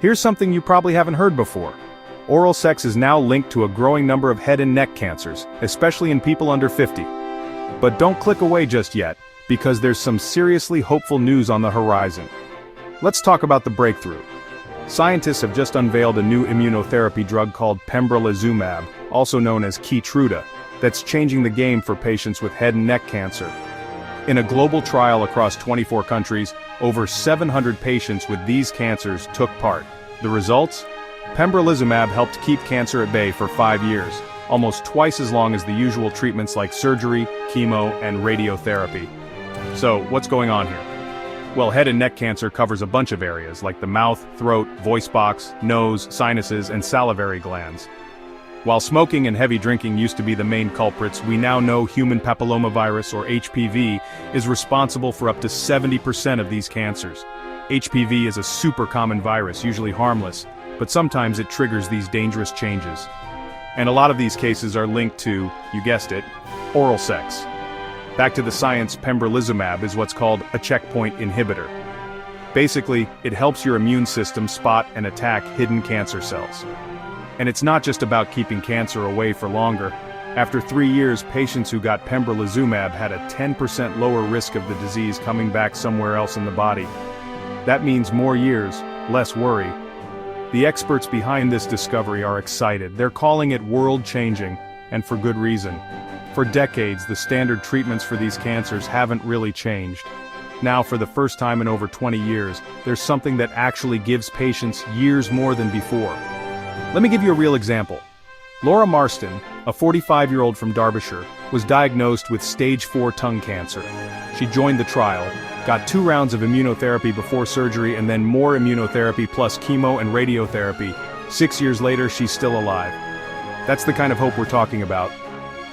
Here's something you probably haven't heard before. Oral sex is now linked to a growing number of head and neck cancers, especially in people under 50. But don't click away just yet, because there's some seriously hopeful news on the horizon. Let's talk about the breakthrough. Scientists have just unveiled a new immunotherapy drug called pembrolizumab, also known as Keytruda, that's changing the game for patients with head and neck cancer. In a global trial across 24 countries, over 700 patients with these cancers took part. The results? Pembrolizumab helped keep cancer at bay for 5 years, almost twice as long as the usual treatments like surgery, chemo, and radiotherapy. So, what's going on here? Well, head and neck cancer covers a bunch of areas like the mouth, throat, voice box, nose, sinuses, and salivary glands. While smoking and heavy drinking used to be the main culprits, we now know human papillomavirus, or HPV, is responsible for up to 70% of these cancers. HPV is a super common virus, usually harmless, but sometimes it triggers these dangerous changes. And a lot of these cases are linked to, you guessed it, oral sex. Back to the science, pembrolizumab is what's called a checkpoint inhibitor. Basically, it helps your immune system spot and attack hidden cancer cells. And it's not just about keeping cancer away for longer. After 3 years, patients who got pembrolizumab had a 10% lower risk of the disease coming back somewhere else in the body. That means more years, less worry. The experts behind this discovery are excited. They're calling it world-changing, and for good reason. For decades, the standard treatments for these cancers haven't really changed. Now, for the first time in over 20 years, there's something that actually gives patients years more than before. Let me give you a real example. Laura Marston, a 45-year-old from Derbyshire, was diagnosed with stage 4 tongue cancer. She joined the trial, got 2 rounds of immunotherapy before surgery and then more immunotherapy plus chemo and radiotherapy. 6 years later, she's still alive. That's the kind of hope we're talking about.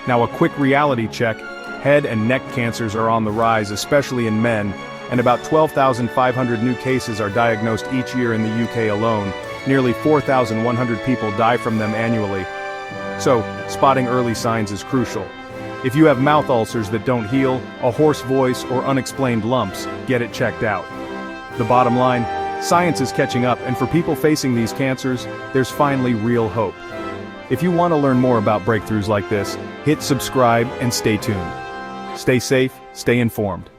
Now, a quick reality check. Head and neck cancers are on the rise, especially in men, and about 12,500 new cases are diagnosed each year in the UK alone. Nearly 4,100 people die from them annually. So, spotting early signs is crucial. If you have mouth ulcers that don't heal, a hoarse voice, or unexplained lumps, get it checked out. The bottom line, science is catching up, and for people facing these cancers, there's finally real hope. If you want to learn more about breakthroughs like this, hit subscribe and stay tuned. Stay safe, stay informed.